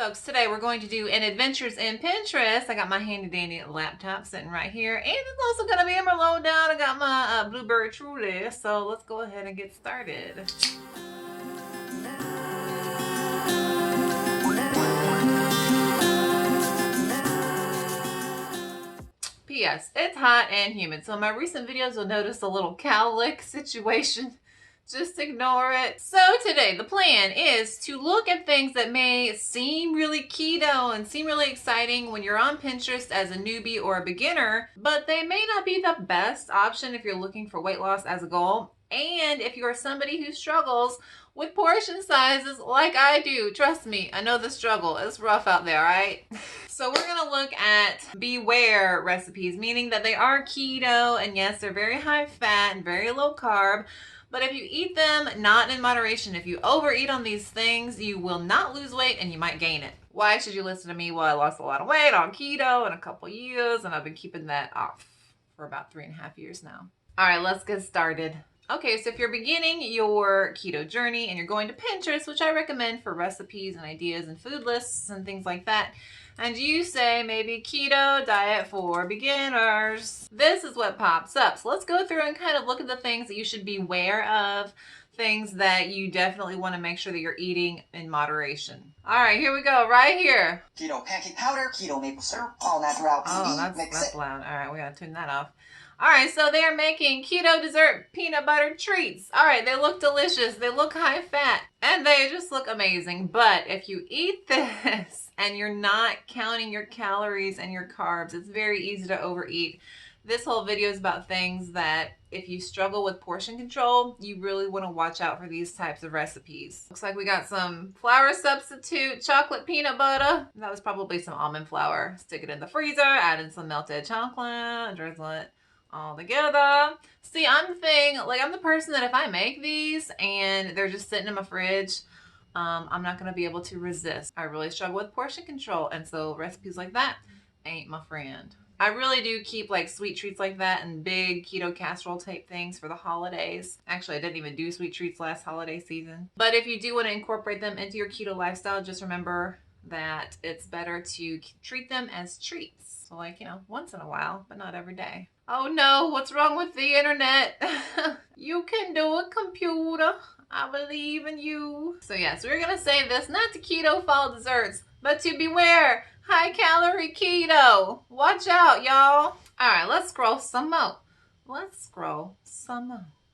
folks, today we're going to do an adventures in Pinterest. I got my handy dandy laptop sitting right here, and it's also going to be in my lowdown. I got my Blueberry Truly, so let's go ahead and get started. P.S. It's hot and humid, so in my recent videos you'll notice a little cow lick situation. Just ignore it. So today the plan is to look at things that may seem really keto and seem really exciting when you're on Pinterest as a newbie or a beginner, but they may not be the best option if you're looking for weight loss as a goal. And if you are somebody who struggles with portion sizes like I do, trust me, I know the struggle. It's rough out there, right? So we're gonna look at beware recipes, meaning that they are keto, and yes, they're very high fat and very low carb. But if you eat them not in moderation, if you overeat on these things, you will not lose weight and you might gain it. Why should you listen to me? Well, I lost a lot of weight on keto in a couple years, and I've been keeping that off for about 3.5 years now. All right, let's get started. Okay, so if you're beginning your keto journey and you're going to Pinterest, which I recommend for recipes and ideas and food lists and things like that, and you say maybe keto diet for beginners, this is what pops up. So let's go through and kind of look at the things that you should be aware of, things that you definitely want to make sure that you're eating in moderation. All right, here we go, right here. Keto pancake powder, keto maple syrup, all natural. Oh, that's loud. All right, we gotta turn that off. All right, so they're making keto dessert peanut butter treats. All right, they look delicious. They look high fat, and they just look amazing. But if you eat this and you're not counting your calories and your carbs, it's very easy to overeat. This whole video is about things that if you struggle with portion control, you really want to watch out for these types of recipes. Looks like we got some flour substitute chocolate peanut butter. That was probably some almond flour. Stick it in the freezer, add in some melted chocolate, drizzle it all together. See, I'm the person that if I make these and they're just sitting in my fridge, I'm not gonna be able to resist. I really struggle with portion control, and so recipes like that ain't my friend. I really do keep like sweet treats like that and big keto casserole type things for the holidays. Actually, I didn't even do sweet treats last holiday season. But if you do want to incorporate them into your keto lifestyle, just remember that it's better to treat them as treats. So like, once in a while, but not every day. Oh no, what's wrong with the internet? You can do it, computer. I believe in you. So yes, we're gonna save this not to keto fall desserts, but to beware high-calorie keto. Watch out, y'all. All right, let's scroll some more.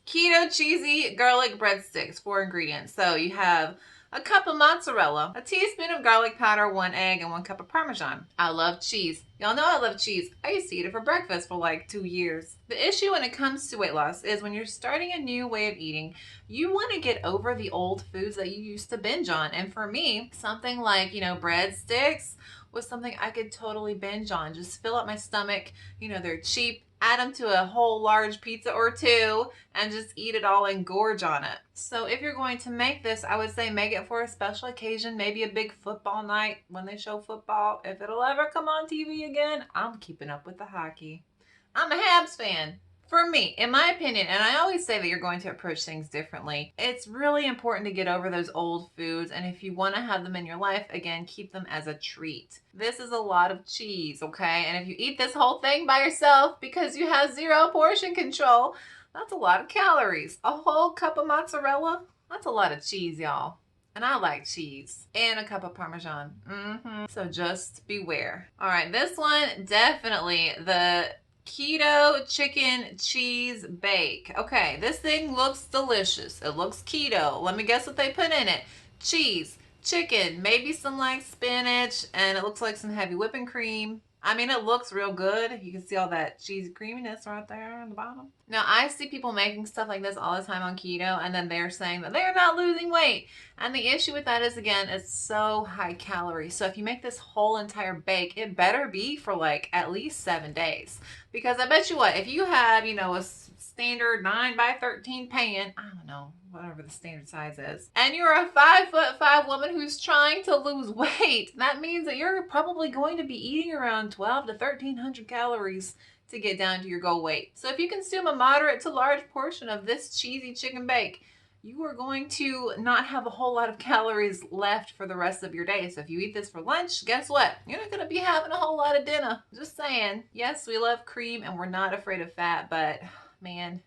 Keto cheesy garlic breadsticks, 4 ingredients. So you have a cup of mozzarella, a teaspoon of garlic powder, 1 egg, and 1 cup of Parmesan. I love cheese. Y'all know I love cheese. I used to eat it for breakfast for like 2 years. The issue when it comes to weight loss is when you're starting a new way of eating, you want to get over the old foods that you used to binge on. And for me, something like, breadsticks was something I could totally binge on. Just fill up my stomach. They're cheap. Add them to a whole large pizza or 2 and just eat it all and gorge on it. So if you're going to make this, I would say make it for a special occasion, maybe a big football night when they show football. If it'll ever come on TV again, I'm keeping up with the hockey. I'm a Habs fan. For me, in my opinion, and I always say that you're going to approach things differently, it's really important to get over those old foods, and if you want to have them in your life, again, keep them as a treat. This is a lot of cheese, okay? And if you eat this whole thing by yourself because you have 0 portion control, that's a lot of calories. A whole cup of mozzarella, that's a lot of cheese, y'all. And I like cheese. And a cup of Parmesan. So just beware. All right, this one, definitely the keto chicken cheese bake. Okay, this thing looks delicious. It looks keto. Let me guess what they put in it. Cheese, chicken, maybe some like spinach, and it looks like some heavy whipping cream. I mean, it looks real good. You can see all that cheesy creaminess right there on the bottom. Now, I see people making stuff like this all the time on keto, and then they're saying that they're not losing weight. And the issue with that is, again, it's so high calorie. So if you make this whole entire bake, it better be for like at least 7 days. Because I bet you what, if you have, a standard 9x13 pan, I don't know, whatever the standard size is, and you're a 5'5" woman who's trying to lose weight, that means that you're probably going to be eating around 1,200 to 1,300 calories to get down to your goal weight. So if you consume a moderate to large portion of this cheesy chicken bake, you are going to not have a whole lot of calories left for the rest of your day. So if you eat this for lunch, guess what? You're not going to be having a whole lot of dinner. Just saying. Yes, we love cream and we're not afraid of fat, but man,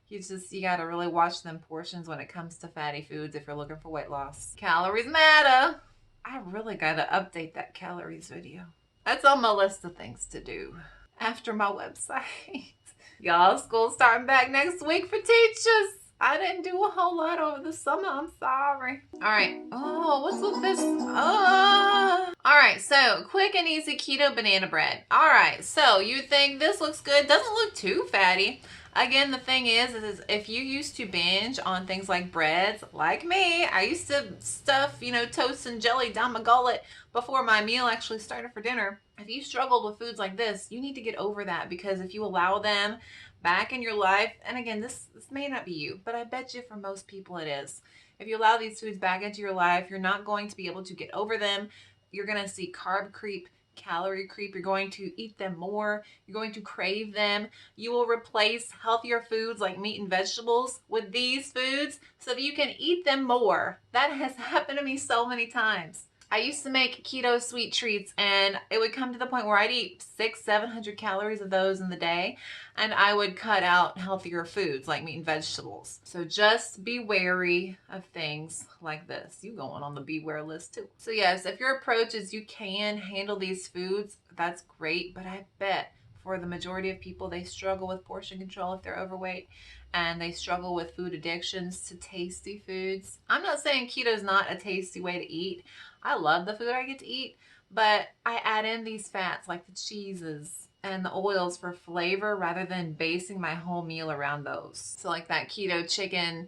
you got to really watch them portions when it comes to fatty foods if you're looking for weight loss. Calories matter. I really got to update that calories video. That's on my list of things to do after my website. Y'all, school's starting back next week for teachers. I didn't do a whole lot over the summer. I'm sorry. All right. Oh, what's with this? All right. So quick and easy keto banana bread. All right. So you think this looks good? Doesn't look too fatty. Again, the thing is if you used to binge on things like breads, like me, I used to stuff, toast and jelly down my gullet before my meal actually started for dinner. If you struggled with foods like this, you need to get over that, because if you allow them back in your life, and again, this may not be you, but I bet you for most people it is. If you allow these foods back into your life, you're not going to be able to get over them. You're going to see carb creep, calorie creep. You're going to eat them more. You're going to crave them. You will replace healthier foods like meat and vegetables with these foods so that you can eat them more. That has happened to me so many times. I used to make keto sweet treats, and it would come to the point where I'd eat 600-700 calories of those in the day, and I would cut out healthier foods like meat and vegetables. So just be wary of things like this. You going on the beware list too. So yes, if your approach is you can handle these foods, that's great, but I bet for the majority of people, they struggle with portion control if they're overweight, and they struggle with food addictions to tasty foods. I'm not saying keto is not a tasty way to eat. I love the food I get to eat, but I add in these fats like the cheeses and the oils for flavor rather than basing my whole meal around those. So like that keto chicken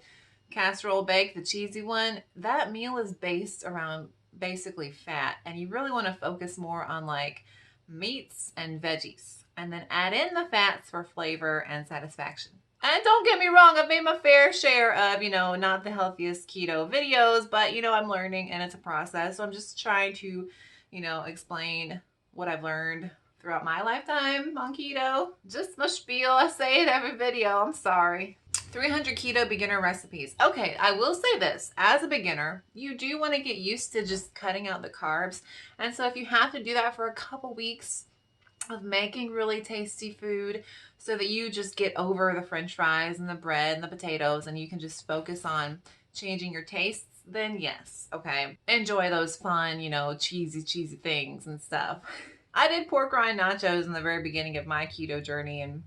casserole bake, the cheesy one, that meal is based around basically fat, and you really want to focus more on like meats and veggies, and then add in the fats for flavor and satisfaction. And don't get me wrong, I've made my fair share of, not the healthiest keto videos, but, I'm learning and it's a process. So I'm just trying to, explain what I've learned throughout my lifetime on keto. Just my spiel. I say it every video. I'm sorry. 300 keto beginner recipes. Okay, I will say this. As a beginner, you do want to get used to just cutting out the carbs. And so if you have to do that for a couple weeks of making really tasty food so that you just get over the french fries and the bread and the potatoes and you can just focus on changing your tastes, then yes, okay. Enjoy those fun, cheesy things and stuff. I did pork rind nachos in the very beginning of my keto journey, and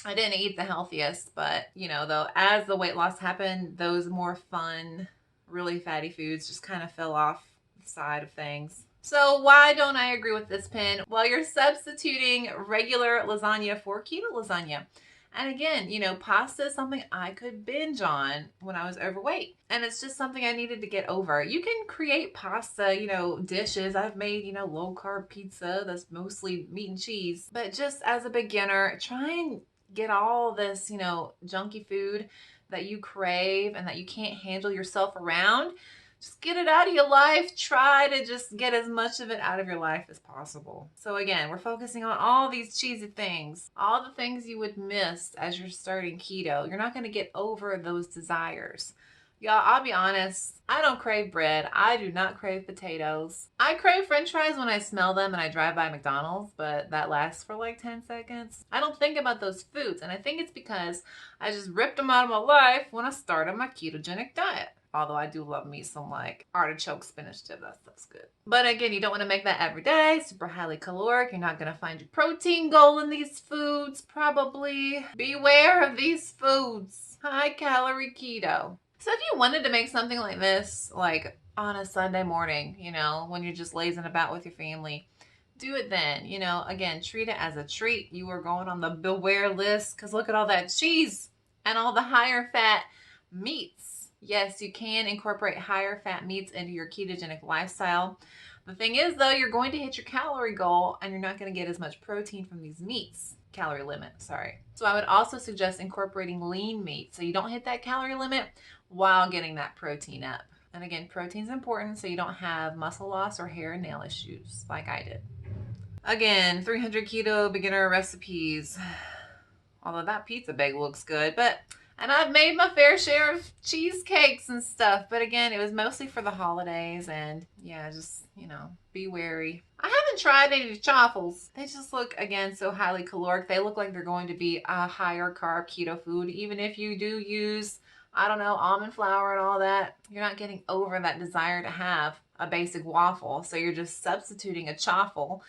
I didn't eat the healthiest, but, though, as the weight loss happened, those more fun, really fatty foods just kind of fell off the side of things. So why don't I agree with this pin? Well, you're substituting regular lasagna for keto lasagna. And again, pasta is something I could binge on when I was overweight. And it's just something I needed to get over. You can create pasta, dishes. I've made, low carb pizza that's mostly meat and cheese. But just as a beginner, try and get all this, junky food that you crave and that you can't handle yourself around. Just get it out of your life. Try to just get as much of it out of your life as possible. So again, we're focusing on all these cheesy things, all the things you would miss as you're starting keto. You're not going to get over those desires. Y'all, I'll be honest, I don't crave bread. I do not crave potatoes. I crave french fries when I smell them and I drive by McDonald's, but that lasts for like 10 seconds. I don't think about those foods, and I think it's because I just ripped them out of my life when I started my ketogenic diet. Although I do love me some like artichoke spinach dip. That stuff's good. But again, you don't want to make that every day. Super highly caloric. You're not going to find your protein goal in these foods, probably. Beware of these foods. High calorie keto. So if you wanted to make something like this, like on a Sunday morning, when you're just lazing about with your family, do it then. Again, treat it as a treat. You are going on the beware list because look at all that cheese and all the higher fat meats. Yes, you can incorporate higher fat meats into your ketogenic lifestyle. The thing is, though, you're going to hit your calorie goal and you're not going to get as much protein from these meats. Calorie limit, sorry. So I would also suggest incorporating lean meat so you don't hit that calorie limit while getting that protein up. And again, protein's important so you don't have muscle loss or hair and nail issues like I did. Again, 300 keto beginner recipes. Although that pizza bag looks good, but And I've made my fair share of cheesecakes and stuff, but again, it was mostly for the holidays, and yeah, just, be wary. I haven't tried any chaffles. They just look, again, so highly caloric. They look like they're going to be a higher carb keto food, even if you do use, I don't know, almond flour and all that. You're not getting over that desire to have a basic waffle, so you're just substituting a chaffle,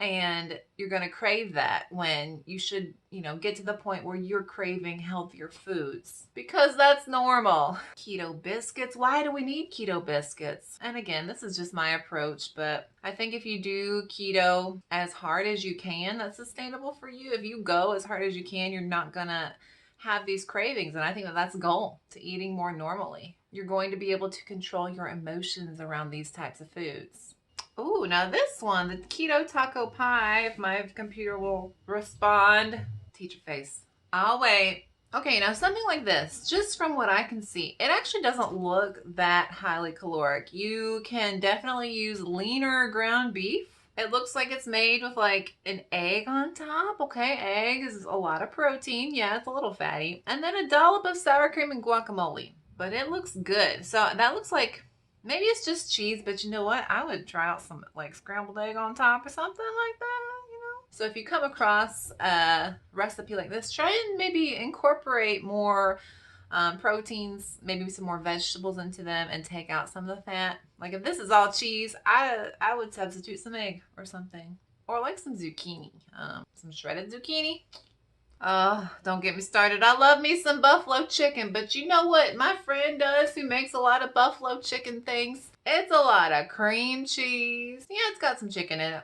and you're going to crave that when you should, get to the point where you're craving healthier foods, because that's normal. Keto biscuits. Why do we need keto biscuits? And again, this is just my approach, but I think if you do keto as hard as you can, that's sustainable for you. If you go as hard as you can, you're not going to have these cravings. And I think that that's the goal to eating more normally. You're going to be able to control your emotions around these types of foods. Oh, now this one, the keto taco pie, if my computer will respond. Teacher face. I'll wait. Okay, now something like this, just from what I can see, it actually doesn't look that highly caloric. You can definitely use leaner ground beef. It looks like it's made with like an egg on top. Okay, egg is a lot of protein. Yeah, it's a little fatty. And then a dollop of sour cream and guacamole. But it looks good. So that looks like, maybe it's just cheese, but you know what? I would try out some like scrambled egg on top or something like that. So if you come across a recipe like this, try and maybe incorporate more proteins, maybe some more vegetables into them, and take out some of the fat. Like if this is all cheese, I would substitute some egg or something. Or like some zucchini, some shredded zucchini. Oh, don't get me started. I love me some buffalo chicken, but you know what my friend does who makes a lot of buffalo chicken things? It's a lot of cream cheese. Yeah, it's got some chicken in it.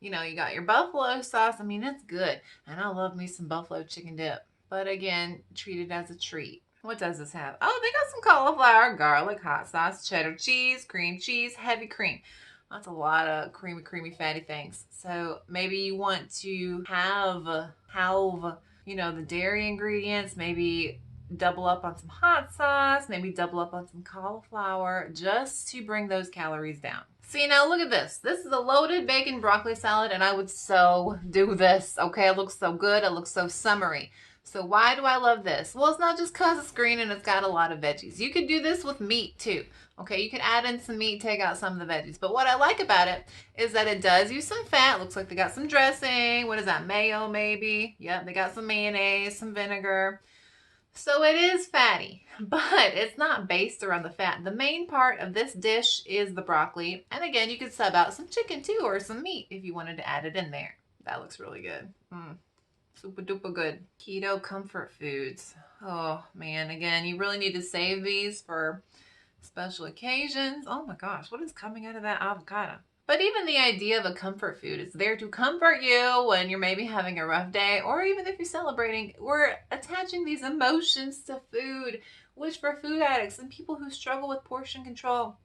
You got your buffalo sauce. I mean, it's good. And I love me some buffalo chicken dip. But again, treat it as a treat. What does this have? Oh, they got some cauliflower, garlic, hot sauce, cheddar cheese, cream cheese, heavy cream. That's a lot of creamy, fatty things. So maybe you want to have the dairy ingredients, maybe double up on some hot sauce, maybe double up on some cauliflower, just to bring those calories down. See, now look at this. This is a loaded bacon broccoli salad, and I would so do this. Okay, it looks so good. It looks so summery. So why do I love this? Well, it's not just because it's green and it's got a lot of veggies. You could do this with meat too. Okay, you could add in some meat, take out some of the veggies. But what I like about it is that it does use some fat. Looks like they got some dressing. What is that, mayo maybe? Yep, they got some mayonnaise, some vinegar. So it is fatty, but it's not based around the fat. The main part of this dish is the broccoli. And again, you could sub out some chicken too, or some meat if you wanted to add it in there. That looks really good. Super duper good. Keto comfort foods. Oh man, again, you really need to save these for special occasions. Oh my gosh, what is coming out of that avocado? But even the idea of a comfort food is there to comfort you when you're maybe having a rough day, or even if you're celebrating. We're attaching these emotions to food, which for food addicts and people who struggle with portion control,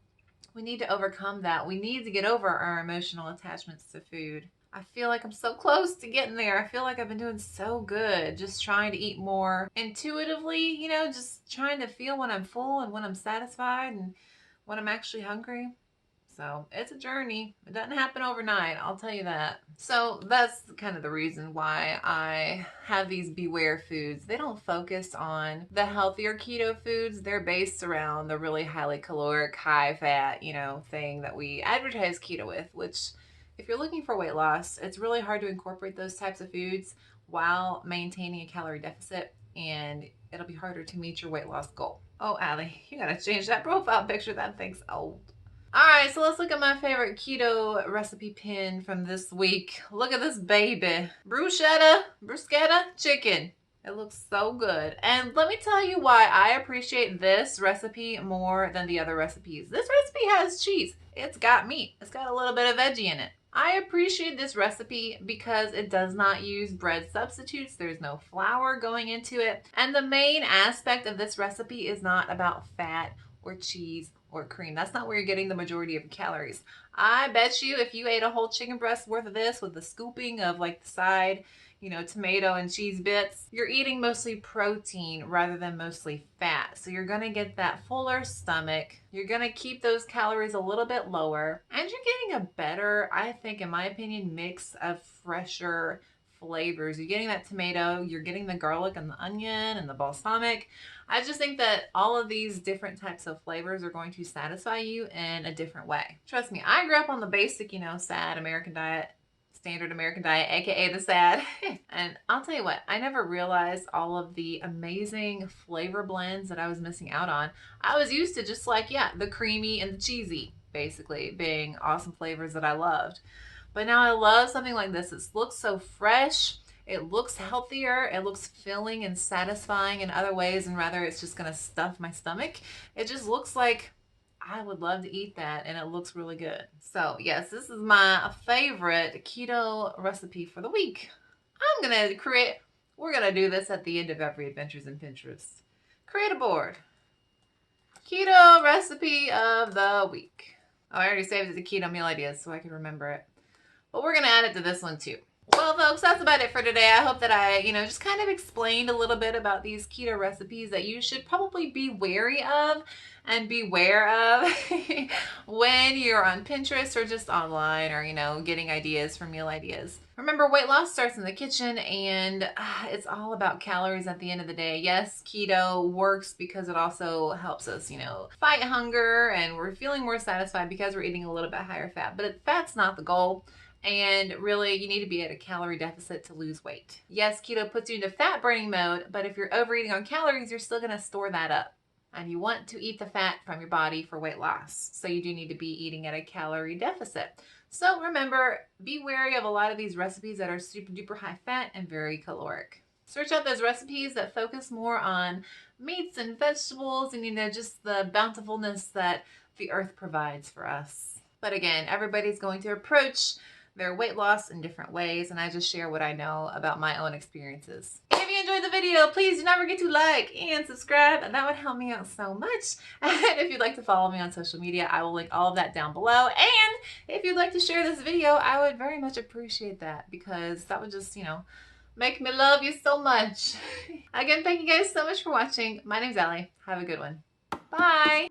we need to overcome that. We need to get over our emotional attachments to food. I feel like I'm so close to getting there. I feel like I've been doing so good, just trying to eat more intuitively, just trying to feel when I'm full and when I'm satisfied and when I'm actually hungry. So it's a journey. It doesn't happen overnight, I'll tell you that. So that's kind of the reason why I have these beware foods. They don't focus on the healthier keto foods. They're based around the really highly caloric, high fat, thing that we advertise keto with, which if you're looking for weight loss, it's really hard to incorporate those types of foods while maintaining a calorie deficit, and it'll be harder to meet your weight loss goal. Oh, Allie, you gotta change that profile picture. That thing's old. All right, so let's look at my favorite keto recipe pin from this week. Look at this baby. Bruschetta chicken. It looks so good. And let me tell you why I appreciate this recipe more than the other recipes. This recipe has cheese. It's got meat. It's got a little bit of veggie in it. I appreciate this recipe because it does not use bread substitutes. There's no flour going into it. And the main aspect of this recipe is not about fat or cheese or cream. That's not where you're getting the majority of calories. I bet you if you ate a whole chicken breast worth of this with the scooping of like the side, tomato and cheese bits, you're eating mostly protein rather than mostly fat. So you're going to get that fuller stomach. You're going to keep those calories a little bit lower, and you're getting a better, I think, in my opinion, mix of fresher flavors. You're getting that tomato, you're getting the garlic and the onion and the balsamic. I just think that all of these different types of flavors are going to satisfy you in a different way. Trust me, I grew up on the basic, sad American diet, standard American diet, aka the SAD. And I'll tell you what, I never realized all of the amazing flavor blends that I was missing out on. I was used to just the creamy and the cheesy, basically, being awesome flavors that I loved. But now I love something like this. It looks so fresh. It looks healthier. It looks filling and satisfying in other ways, and rather it's just going to stuff my stomach. It just looks like I would love to eat that, and it looks really good. So yes, this is my favorite keto recipe for the week. We're going to do this at the end of every Adventures in Pinterest. Create a board. Keto recipe of the week. Oh, I already saved it to keto meal ideas so I can remember it. But we're going to add it to this one too. Well, folks, that's about it for today. I hope that I, just kind of explained a little bit about these keto recipes that you should probably be wary of and beware of when you're on Pinterest or just online or, getting ideas for meal ideas. Remember, weight loss starts in the kitchen, and it's all about calories at the end of the day. Yes, keto works because it also helps us, fight hunger, and we're feeling more satisfied because we're eating a little bit higher fat. But fat's not the goal. And really, you need to be at a calorie deficit to lose weight. Yes, keto puts you into fat burning mode, but if you're overeating on calories, you're still going to store that up. And you want to eat the fat from your body for weight loss. So you do need to be eating at a calorie deficit. So remember, be wary of a lot of these recipes that are super duper high fat and very caloric. Search out those recipes that focus more on meats and vegetables and, just the bountifulness that the earth provides for us. But again, everybody's going to approach their weight loss in different ways, and I just share what I know about my own experiences. If you enjoyed the video, please do not forget to like and subscribe, and that would help me out so much. And if you'd like to follow me on social media, I will link all of that down below. And if you'd like to share this video, I would very much appreciate that, because that would just, make me love you so much. Again, thank you guys so much for watching. My name's Allie. Have a good one. Bye.